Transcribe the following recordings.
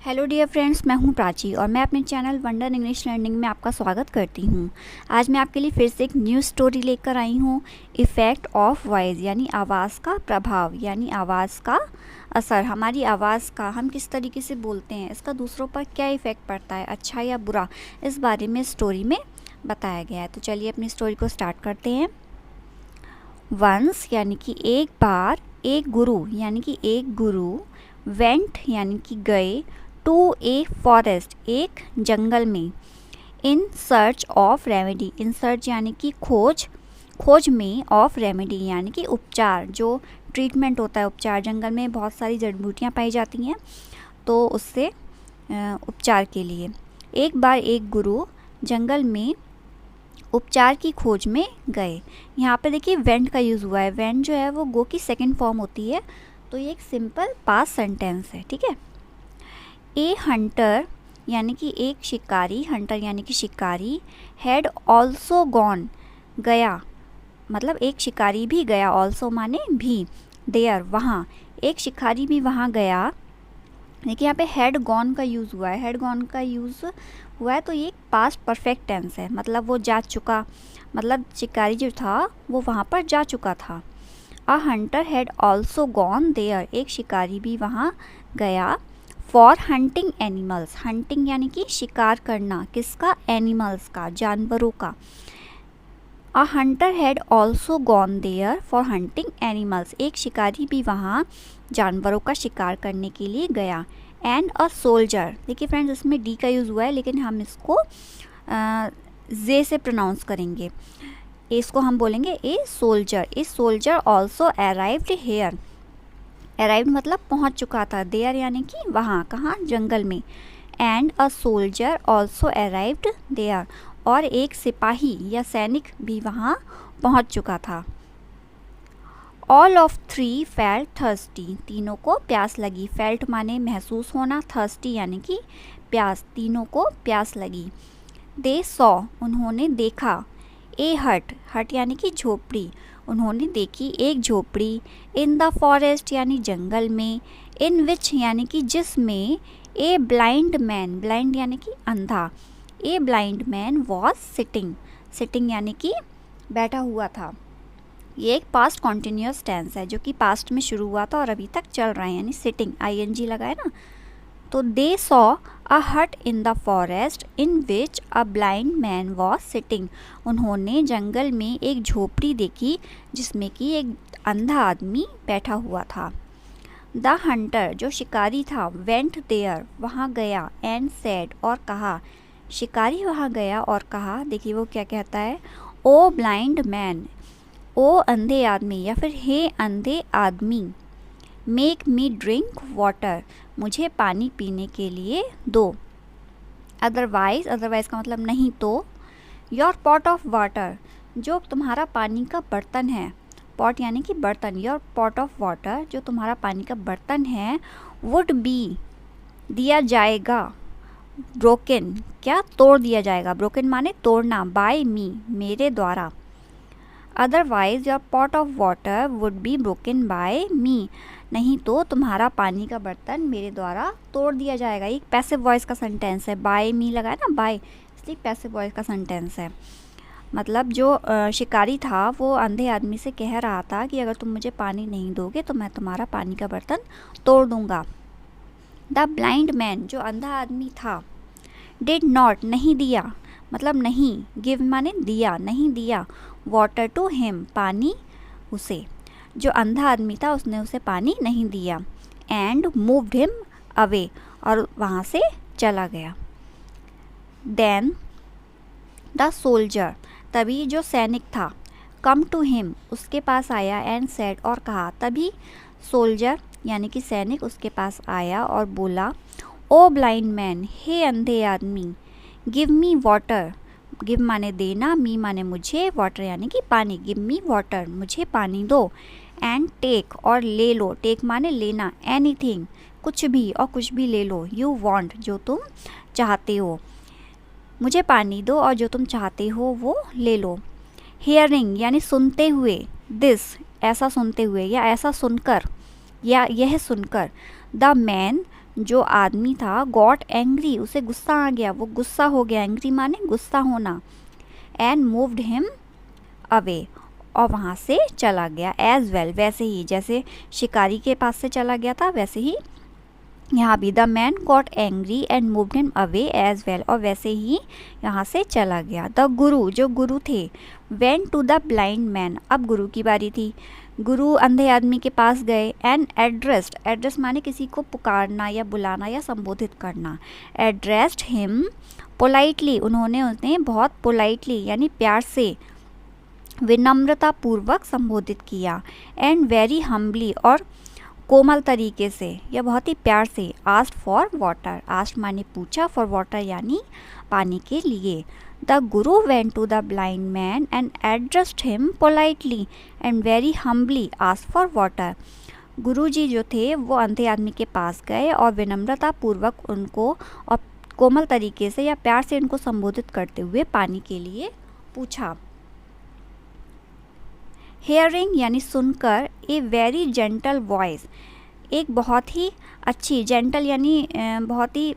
Hello dear friends, मैं हूं प्राची और मैं अपने चैनल वंडर इंग्लिश लर्निंग में आपका स्वागत करती हूं। आज मैं आपके लिए फिर से एक न्यू स्टोरी लेकर आई हूं, इफ़ेक्ट ऑफ वॉइस यानी आवाज़ का प्रभाव यानी आवाज़ का असर। हमारी आवाज़ का हम किस तरीके से बोलते हैं, इसका दूसरों पर क्या इफ़ेक्ट पड़ता है, अच्छा या बुरा, इस बारे में स्टोरी में बताया गया है। तो चलिए अपनी स्टोरी को स्टार्ट करते हैं। वंस यानी कि एक बार, एक गुरु यानी कि एक गुरु, वेंट यानी कि गए, टू ए फॉरेस्ट एक जंगल में, in search of remedy, in search यानी कि खोज, खोज में, ऑफ रेमेडी यानी कि उपचार, जो ट्रीटमेंट होता है उपचार। जंगल में बहुत सारी जड़ी बूटियाँ पाई जाती हैं तो उससे उपचार के लिए एक बार एक गुरु जंगल में उपचार की खोज में गए। यहाँ पे देखिए वेंट का यूज़ हुआ है। वेंट जो है वो गो की सेकंड फॉर्म होती है, तो ये एक सिंपल पास्ट सेंटेंस है, ठीक है। ए हंटर यानी कि एक शिकारी, हंटर यानी कि शिकारी, हैड ऑल्सो गॉन गया, मतलब एक शिकारी भी गया, ऑल्सो माने भी, देयर वहाँ, एक शिकारी भी वहाँ गया। देखिए यहाँ पे हैड गॉन का यूज़ हुआ है, हैड गॉन का यूज़ हुआ है तो ये पास्ट परफेक्ट टेंस है, मतलब वो जा चुका, मतलब शिकारी जो था वो वहाँ पर जा चुका था। A hunter had also gone there, एक शिकारी भी वहाँ गया। फॉर हंटिंग एनिमल्स, हंटिंग यानी कि शिकार करना, किसका, एनिमल्स का, जानवरों का। A hunter had also gone there for hunting animals, एक शिकारी भी वहाँ जानवरों का शिकार करने के लिए गया। एंड अ सोल्जर, देखिए फ्रेंड्स इसमें डी का यूज़ हुआ है लेकिन हम इसको जे से प्रोनाउंस करेंगे, इसको हम बोलेंगे a soldier. A soldier also arrived here, arrived मतलब पहुंच चुका था, देयर यानी कि वहाँ, कहाँ, जंगल में। And a soldier also arrived there, और एक सिपाही या सैनिक भी वहाँ पहुंच चुका था। All of three felt thirsty, तीनों को प्यास लगी, फेल्ट माने महसूस होना, थर्स्टी यानी कि प्यास, तीनों को प्यास लगी। दे सॉ, उन्होंने देखा, ए हट, हट यानी कि झोपड़ी, उन्होंने देखी एक झोपड़ी। इन द फॉरेस्ट यानी जंगल में, इन विच यानी कि जिसमें, ए ब्लाइंड मैन, ब्लाइंड यानी कि अंधा, a blind man was sitting, sitting यानी कि बैठा हुआ था। ये एक पास्ट कॉन्टिन्यूस टेंस है जो कि पास्ट में शुरू हुआ था और अभी तक चल रहा है, यानी सिटिंग, ING लगा है ना। तो दे सॉ अ हट in the forest in which a blind man was sitting, उन्होंने जंगल में एक झोपड़ी देखी जिसमें कि एक अंधा आदमी बैठा हुआ था। द हंटर, जो शिकारी था, वेंट देयर, वहाँ गया, एंड सेड, और कहा, शिकारी वहाँ गया और कहा, देखिए वो क्या कहता है, ओ ब्लाइंड मैन, ओ अंधे आदमी, या फिर हे अंधे आदमी, मेक मी ड्रिंक वाटर, मुझे पानी पीने के लिए दो। अदरवाइज, अदरवाइज का मतलब नहीं तो, योर पॉट ऑफ वाटर, जो तुम्हारा पानी का बर्तन है, पॉट यानी कि बर्तन, योर पॉट ऑफ वाटर, जो तुम्हारा पानी का बर्तन है, वुड बी, दिया जाएगा, ब्रोकन, क्या, तोड़ दिया जाएगा, ब्रोकन माने तोड़ना, बाय मी, मेरे द्वारा। Otherwise your pot of water would be broken by me, नहीं तो तुम्हारा पानी का बर्तन मेरे द्वारा तोड़ दिया जाएगा। एक पैसिव वॉइस का सेंटेंस है, बाय मी लगा है ना, बाय, इसलिए पैसिव वॉइस का सेंटेंस है। मतलब जो शिकारी था वो अंधे आदमी से कह रहा था कि अगर तुम मुझे पानी नहीं दोगे तो मैं तुम्हारा पानी का बर्तन तोड़ दूंगा। द ब्लाइंड मैन, जो अंधा आदमी था, डिड नॉट, नहीं दिया, मतलब नहीं, गिव माने दिया, नहीं दिया, वाटर टू हिम, पानी उसे, जो अंधा आदमी था उसने उसे पानी नहीं दिया। एंड मूव्ड हिम अवे, और वहाँ से चला गया। देन द सोल्जर, तभी जो सैनिक था, कम टू हिम, उसके पास आया, एंड सेड, और कहा, तभी सोल्जर यानी कि सैनिक उसके पास आया और बोला, ओ ब्लाइंड मैन, हे अंधे आदमी, गिव मी वाटर, गिव माने देना, मी माने मुझे, वाटर यानी कि पानी, गिव मी वाटर, मुझे पानी दो। एंड टेक, और ले लो, टेक माने लेना, एनीथिंग, कुछ भी, और कुछ भी ले लो, यू वांट, जो तुम चाहते हो, मुझे पानी दो और जो तुम चाहते हो वो ले लो। हियरिंग यानी सुनते हुए, दिस, ऐसा सुनते हुए या ऐसा सुनकर या यह सुनकर, द मैन, जो आदमी था गॉट एंग्री, उसे गुस्सा आ गया, वो गुस्सा हो गया, एंग्री माने गुस्सा होना, एंड मूव्ड हिम अवे, और वहाँ से चला गया, एज वेल, वैसे ही जैसे शिकारी के पास से चला गया था वैसे ही यहाँ भी the man got angry and moved him away as well, और वैसे ही यहाँ से चला गया। द गुरु, जो गुरु थे, went to the blind man, अब गुरु की बारी थी, गुरु अंधे आदमी के पास गए, एंड एड्रेस्ड, एड्रेस माने किसी को पुकारना या बुलाना या संबोधित करना, एड्रेस्ड हिम पोलाइटली, उन्हें बहुत पोलाइटली यानी प्यार से, विनम्रता पूर्वक संबोधित किया, एंड वेरी हम्बली, और कोमल तरीके से या बहुत ही प्यार से, आस्क्ड फॉर वाटर, आस्क्ड माने पूछा, फॉर वाटर यानी पानी के लिए। The guru went to the blind man and addressed him politely and very humbly asked for water, guru ji जो थे वो अंधे आदमी के पास गए और विनम्रता पूर्वक उनको और कोमल तरीके से या प्यार से उनको संबोधित करते हुए पानी के लिए पूछा। हेयरिंग यानी सुनकर, ए वेरी जेंटल वॉइस, एक बहुत ही अच्छी, जेंटल यानी बहुत ही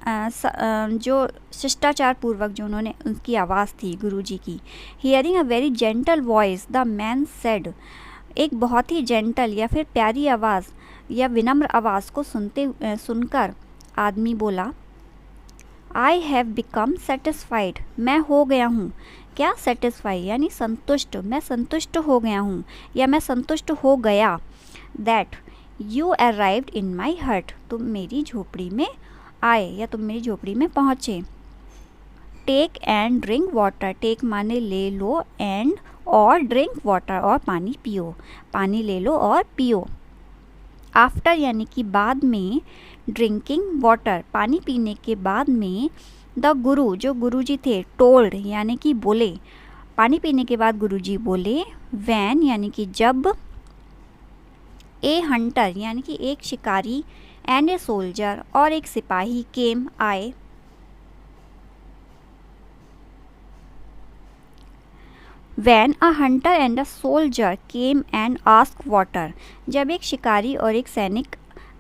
जो शिष्टाचार पूर्वक जो उन्होंने उनकी आवाज़ थी गुरुजी की। Hearing a very gentle voice the man said, एक बहुत ही जेंटल या फिर प्यारी आवाज़ या विनम्र आवाज़ को सुनकर आदमी बोला, आई हैव बिकम सेटिस्फाइड, मैं हो गया हूँ, क्या सेटिस्फाई यानी संतुष्ट, मैं संतुष्ट हो गया हूँ या मैं संतुष्ट हो गया, दैट यू अराइव्ड इन माई हट, तुम मेरी झोपड़ी में आए या तुम मेरी झोपड़ी में पहुँचे। Take and drink water, take माने ले लो, एंड और ड्रिंक वाटर और पानी पियो, पानी ले लो और पियो। आफ्टर यानी कि बाद में, ड्रिंकिंग वाटर पानी पीने के बाद में, द गुरु जो गुरुजी थे, टोल्ड यानी कि बोले, पानी पीने के बाद गुरुजी बोले, वैन यानी कि जब, ए हंटर यानी कि एक शिकारी, एंड ए सोल्जर और एक सिपाही, केम आए, when a Hunter and a soldier came and ask water, जब एक शिकारी और एक सैनिक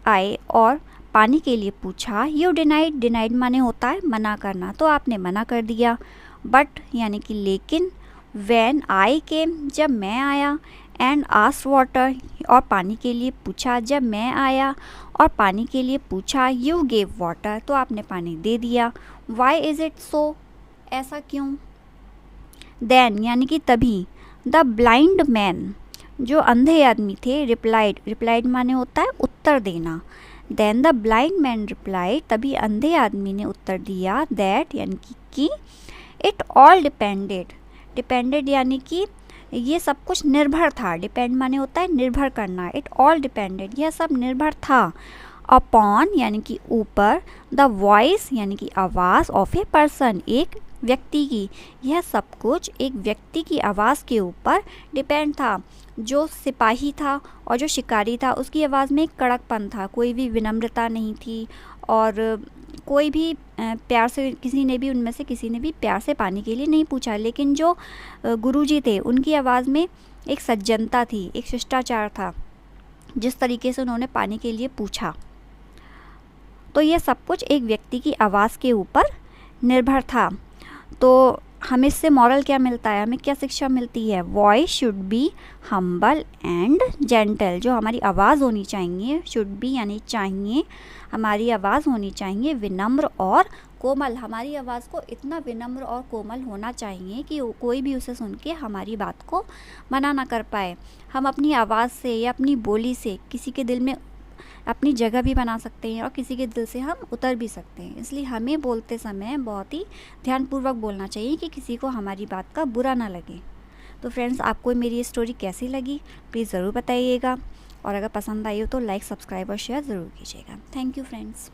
आए और पानी के लिए पूछा। यू डिनाइड, डिनाइड माने होता है मना करना, तो आपने मना कर दिया। बट यानी कि लेकिन, व्हेन आई केम जब मैं आया, एंड आस्क्ड वाटर और पानी के लिए पूछा, जब मैं आया और पानी के लिए पूछा, यू गेव वाटर तो आपने पानी दे दिया। वाई इज़ इट सो, ऐसा क्यों। देन यानी कि तभी, द ब्लाइंड मैन जो अंधे आदमी थे, रिप्लाइड, रिप्लाइड माने होता है उत्तर देना। Then the blind man replied, तभी अंधे आदमी ने उत्तर दिया, दैट यानी कि इट ऑल डिपेंडेड, डिपेंडेड यानी कि ये सब कुछ निर्भर था, डिपेंड माने होता है निर्भर करना, इट ऑल डिपेंडेड यह सब निर्भर था, अपॉन यानी कि ऊपर, द वॉइस यानी कि आवाज़, ऑफ ए पर्सन एक व्यक्ति की, यह सब कुछ एक व्यक्ति की आवाज़ के ऊपर डिपेंड था। जो सिपाही था और जो शिकारी था उसकी आवाज़ में एक कड़कपन था, कोई भी विनम्रता नहीं थी और कोई भी प्यार से, किसी ने भी उनमें से किसी ने भी प्यार से पानी के लिए नहीं पूछा। लेकिन जो गुरुजी थे उनकी आवाज़ में एक सज्जनता थी, एक शिष्टाचार था, जिस तरीके से उन्होंने पानी के लिए पूछा। तो ये सब कुछ एक व्यक्ति की आवाज़ के ऊपर निर्भर था। तो हमें इससे मॉरल क्या मिलता है, हमें क्या शिक्षा मिलती है। Voice should be humble and gentle, जो हमारी आवाज़ होनी चाहिए, शुड बी यानी चाहिए, हमारी आवाज़ होनी चाहिए विनम्र और कोमल। हमारी आवाज़ को इतना विनम्र और कोमल होना चाहिए कि कोई भी उसे सुन के हमारी बात को मना ना कर पाए। हम अपनी आवाज़ से या अपनी बोली से किसी के दिल में अपनी जगह भी बना सकते हैं और किसी के दिल से हम उतर भी सकते हैं। इसलिए हमें बोलते समय बहुत ही ध्यानपूर्वक बोलना चाहिए कि किसी को हमारी बात का बुरा ना लगे। तो फ्रेंड्स, आपको मेरी ये स्टोरी कैसी लगी प्लीज़ ज़रूर बताइएगा, और अगर पसंद आई हो तो लाइक, सब्सक्राइब और शेयर ज़रूर कीजिएगा। Thank you friends.